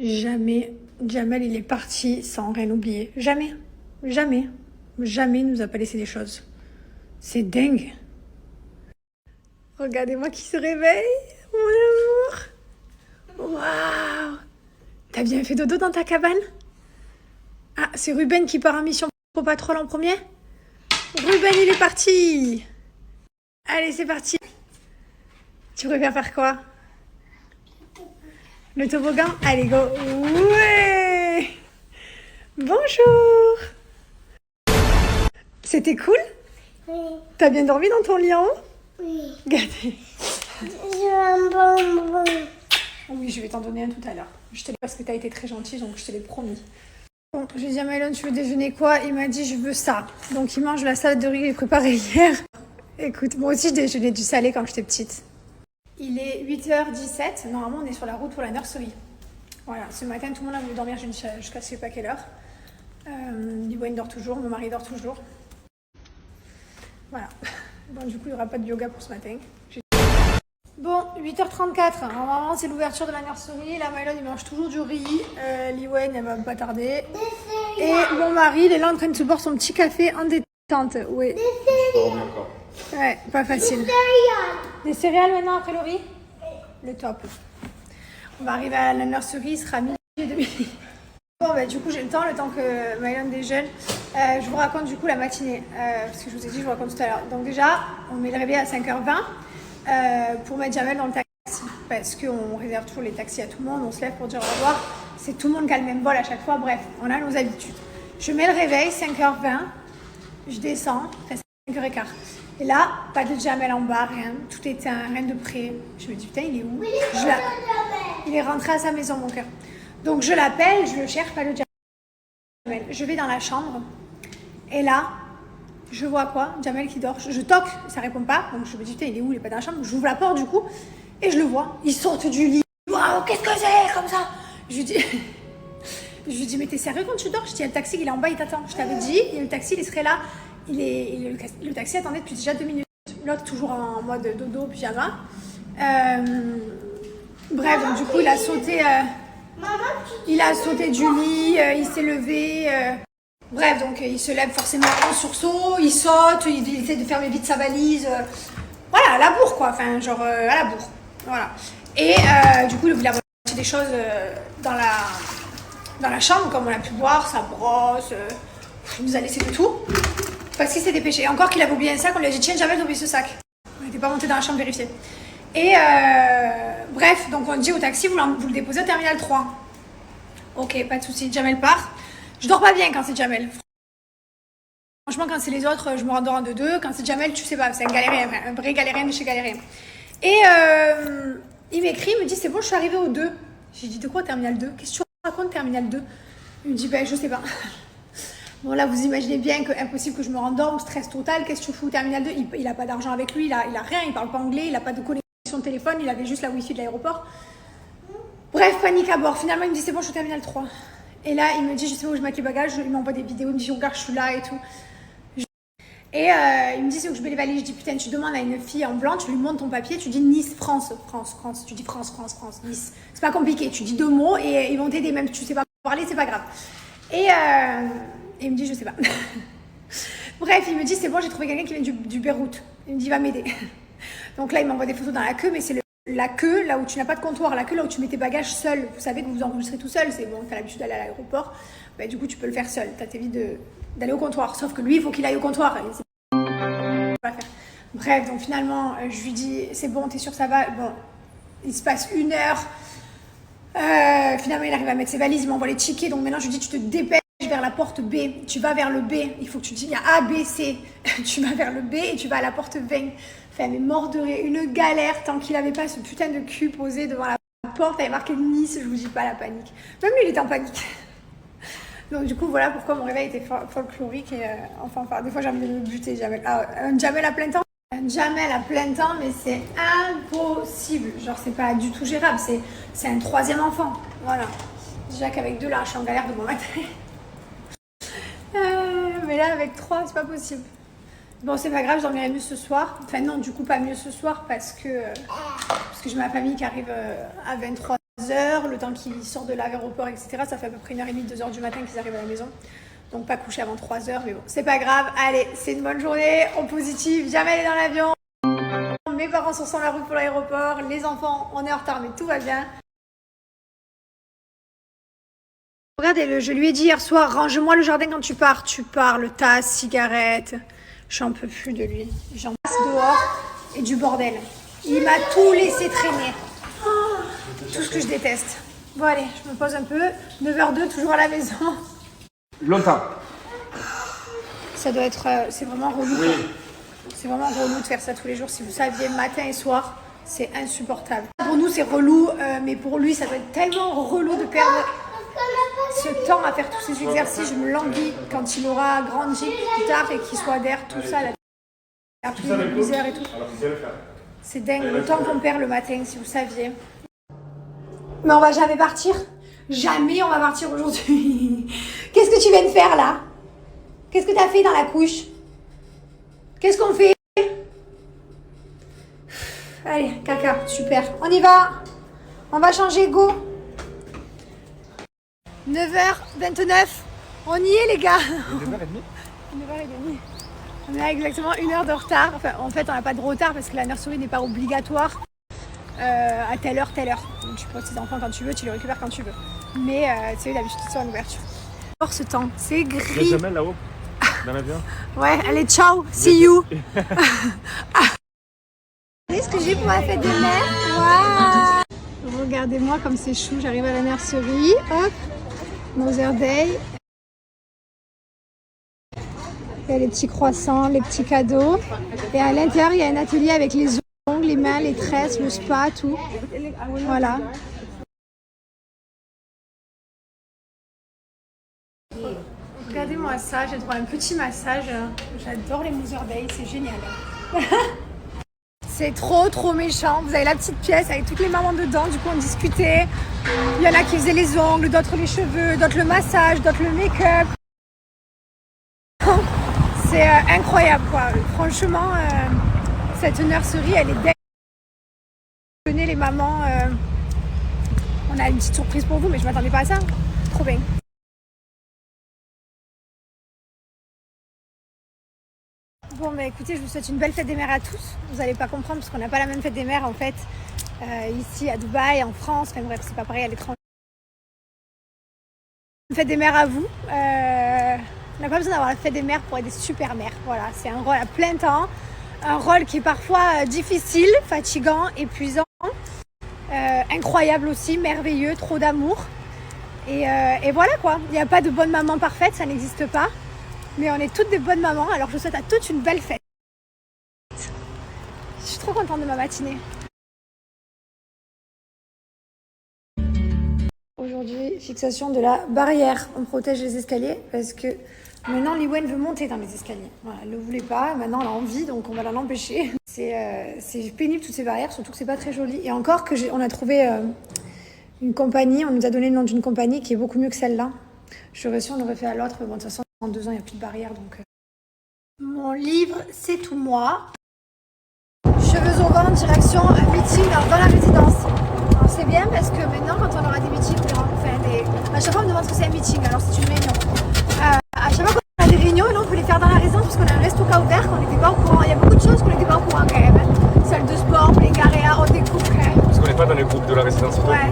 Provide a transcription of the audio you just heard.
Jamais Jamel il est parti sans rien oublier. Jamais. Jamais. Jamais il nous a pas laissé des choses. C'est dingue. Regardez-moi qui se réveille. Mon amour. Waouh. T'as bien fait dodo dans ta cabane? Ah, c'est Ruben qui part en mission pour Patrol en premier? Ruben, il est parti. Allez, c'est parti. Tu préfères faire quoi? Le toboggan? Allez, go. Ouais. Bonjour. C'était cool? Oui. T'as bien dormi dans ton lit en haut? Oui. Regardez. Je veux un bonbon. Oui, je vais t'en donner un tout à l'heure. Je te l'ai parce que t'as été très gentille, donc je te l'ai promis. Bon, j'ai dit à Mylon, tu veux déjeuner quoi? Il m'a dit, je veux ça. Donc il mange la salade de riz que j'ai préparée hier. Écoute, moi aussi je déjeunais du salé quand j'étais petite. Il est 8h17. Normalement, on est sur la route pour la nurserie. Voilà, ce matin, tout le monde a voulu dormir jusqu'à je sais pas quelle heure. Liwen dort toujours, mon mari dort toujours. Voilà. Bon, du coup, il n'y aura pas de yoga pour ce matin. Bon, 8h34. Normalement, c'est l'ouverture de la nurserie. La Mylon, il mange toujours du riz. Liwen, elle va pas tarder. Et mon mari, il est là en train de se boire son petit café en détente. Oui. Ouais, pas facile. Des céréales maintenant après le riz? Le top. On va arriver à la nurserie, il sera midi et demi. Bon, bah, du coup, j'ai le temps que Mylon déjeune. Je vous raconte du coup la matinée. Parce que je vous ai dit, je vous raconte tout à l'heure. Donc, déjà, on met le réveil à 5h20 pour mettre Jamel dans le taxi. Parce qu'on réserve toujours les taxis à tout le monde. On se lève pour dire au revoir. C'est tout le monde qui a le même vol à chaque fois. Bref, on a nos habitudes. Je mets le réveil, 5h20. Je descends, enfin 5h15. Et là, pas de Jamel en bas, rien. Tout éteint, rien de près. Je me dis, putain, il est où? Il est rentré à sa maison, mon cœur. Donc, je l'appelle, je le cherche, pas le Jamel. Je vais dans la chambre. Et là, je vois quoi? Jamel qui dort. Je toque, ça répond pas. Donc, je me dis, putain, il est où? Il est pas dans la chambre. J'ouvre la porte, du coup, et je le vois. Il sort du lit. Waouh, qu'est-ce que c'est? Comme ça. Je lui dis, mais t'es sérieux quand tu dors? Je dis, il y a le taxi, il est en bas, il t'attend. Je t'avais dit, et le taxi, il serait là. Le taxi attendait depuis déjà 2 minutes. L'autre toujours en mode dodo, pyjama. Bref, donc du coup, il a sauté du lit, il s'est levé. Bref, donc il se lève forcément en sursaut, il saute, il essaie de fermer vite sa valise. Voilà, à la bourre quoi, enfin genre à la bourre. Voilà. Et du coup, il voulait avoir des choses dans la chambre, comme on a pu voir, sa brosse. Il nous a laissé de tout. Parce qu'il s'est dépêché. Encore qu'il avait oublié un sac, on lui a dit tiens, jamais oublié ce sac. On n'était pas monté dans la chambre vérifier. Et bref, donc on dit au taxi, vous le déposez au terminal 3. Ok, pas de souci. Jamel part. Je dors pas bien quand c'est Jamel. Franchement, quand c'est les autres, je me rendors en 2-2. Quand c'est Jamel, tu sais pas, c'est un galérien, un vrai galérien de chez galérien. Et il m'écrit, il me dit c'est bon, je suis arrivée au 2. J'ai dit de quoi terminal 2? Qu'est-ce que tu racontes terminal 2? Il me dit ben je sais pas. Bon là vous imaginez bien que impossible que je me rendorme, stress total, qu'est-ce que tu fous au terminal 2? Il a pas d'argent avec lui, il a rien, il parle pas anglais, il a pas de connexion de téléphone, il avait juste la wifi de l'aéroport. Bref, panique à bord. Finalement il me dit c'est bon, je suis au terminal 3. Et là il me dit je sais pas où je mets les bagages, il m'envoie des vidéos, il me dit regarde je suis là et tout. Et il me dit c'est où je mets les valises, je dis putain tu demandes à une fille en blanc, tu lui montres ton papier, tu dis Nice, France, tu dis France, Nice. C'est pas compliqué, tu dis 2 mots et ils vont t'aider, même si tu sais pas parler, c'est pas grave. Et il me dit je sais pas. Bref, il me dit c'est bon, j'ai trouvé quelqu'un qui vient du Beyrouth. Il me dit va m'aider. Donc là il m'envoie des photos dans la queue, mais c'est la queue là où tu n'as pas de comptoir, la queue là où tu mets tes bagages seul. Vous savez que vous enregistrez tout seul, c'est bon, t'as l'habitude d'aller à l'aéroport, bah, du coup tu peux le faire seul, t'évites d'aller au comptoir. Sauf que lui il faut qu'il aille au comptoir. Bref, donc finalement je lui dis c'est bon, t'es sûr que ça va? Bon, il se passe 1 heure. Finalement il arrive à mettre ses valises, il m'envoie les tickets, donc maintenant je lui dis tu te dépêches vers la porte B, tu vas vers le B, il faut que tu dis il y a A, B, C, tu vas vers le B et tu vas à la porte 20. Enfin mais mort de rire, une galère tant qu'il avait pas ce putain de cul posé devant la porte, il avait marqué Nice, je vous dis pas la panique, même lui il était en panique. Donc du coup voilà pourquoi mon réveil était folklorique et enfin des fois j'ai envie de me buter. Un Jamel à plein temps. Un Jamel à plein temps, mais c'est impossible. Genre, c'est pas du tout gérable. C'est un 3e enfant. Voilà. Déjà qu'avec 2, là, je suis en galère de bon matin. Mais là, avec 3, c'est pas possible. Bon, c'est pas grave, je dormirai mieux ce soir. Enfin, non, du coup, pas mieux ce soir parce que j'ai ma famille qui arrive à 23h. heures, le temps qu'ils sortent de l'aéroport, etc. Ça fait à peu près 1h30, 2h du matin qu'ils arrivent à la maison. Donc pas coucher avant 3h, mais bon, c'est pas grave. Allez, c'est une bonne journée, en positif, jamais aller dans l'avion. Mes parents sont sur la route pour l'aéroport, les enfants, on est en retard, mais tout va bien. Regardez, je lui ai dit hier soir, range-moi le jardin quand tu pars. Tu pars, le tas, cigarette. J'en peux plus de lui. J'en passe dehors et du bordel. Il m'a tout laissé traîner. Oh, tout ce que je déteste. Bon allez, je me pose un peu. 9h02, toujours à la maison. Longtemps. Ça doit être... c'est vraiment relou. Oui. C'est vraiment relou de faire ça tous les jours. Si vous saviez, matin et soir, c'est insupportable. Pour nous, c'est relou, mais pour lui, ça doit être tellement relou de perdre ce temps à faire tous ces exercices. Je me languis quand il aura grandi plus tard et qu'il soit derrière tout ça, la misère et tout. C'est dingue, le temps qu'on perd le matin, si vous saviez. Mais on va jamais partir. Jamais on va partir aujourd'hui. Qu'est-ce que tu viens de faire là? Qu'est-ce que tu as fait dans la couche? Qu'est-ce qu'on fait? Allez, caca, super. On y va. On va changer, go. 9h29. On y est, les gars. 9h30. 9h30. On a exactement 1 heure de retard. Enfin, en fait, on n'a pas de retard parce que la nurserie n'est pas obligatoire à telle heure. Donc, tu poses tes enfants quand tu veux, tu les récupères quand tu veux. Mais tu sais, d'habitude, ils sont en ouverture. Or, ce temps, c'est gris. Il y a Jamel là-haut, dans l'avion. Ouais, allez, ciao, see you. Vous voyez ce que j'ai pour ma fête de mère? Wow. Regardez-moi comme c'est chou, j'arrive à la nurserie. Hop, Mother Day. Il y a les petits croissants, les petits cadeaux. Et à l'intérieur, il y a un atelier avec les ongles, les mains, les tresses, le spa, tout. Voilà. Regardez-moi ça, j'ai droit à un petit massage. J'adore les Mother Day, c'est génial. C'est trop méchant. Vous avez la petite pièce avec toutes les mamans dedans, du coup on discutait. Il y en a qui faisaient les ongles, d'autres les cheveux, d'autres le massage, d'autres le make-up. C'est incroyable quoi. Franchement, cette nurserie elle est dingue. Venez les mamans, on a une petite surprise pour vous, mais je m'attendais pas à ça. Trop bien. Bon bah écoutez, je vous souhaite une belle fête des mères à tous. Vous n'allez pas comprendre parce qu'on n'a pas la même fête des mères en fait ici à Dubaï, en France, enfin bref, c'est pas pareil à l'étranger. Une fête des mères à vous. On n'a pas besoin d'avoir la fête des mères pour être des super mères. Voilà, c'est un rôle à plein temps, un rôle qui est parfois difficile, fatigant, épuisant, incroyable aussi, merveilleux, trop d'amour. Et voilà quoi, il n'y a pas de bonne maman parfaite, ça n'existe pas. Mais on est toutes des bonnes mamans, alors je vous souhaite à toutes une belle fête. Je suis trop contente de ma matinée. Aujourd'hui, fixation de la barrière. On protège les escaliers parce que maintenant Liwen veut monter dans les escaliers. Voilà, elle ne le voulait pas, maintenant elle a envie, donc on va l'empêcher. C'est pénible toutes ces barrières, surtout que c'est pas très joli. Et encore que on a trouvé une compagnie, on nous a donné le nom d'une compagnie qui est beaucoup mieux que celle-là. J'aurais su, on aurait fait à l'autre, mais bon, de toute façon, en 2 ans, il n'y a plus de barrière, donc... Mon livre, c'est tout moi. Cheveux au vent, direction un meeting dans la résidence. Alors, c'est bien parce que maintenant, quand on aura des meetings, à chaque fois, on me demande ce que c'est un meeting, alors c'est une réunion. À chaque fois qu'on a des réunions, et là, on peut les faire dans la résidence parce qu'on a un resto qui a ouvert, qu'on n'était pas au courant. Il y a beaucoup de choses qu'on n'était pas au courant quand même. Salle de sport, les garer, on découvre quand même. Parce qu'on n'est pas dans les groupes de la résidence. Ouais.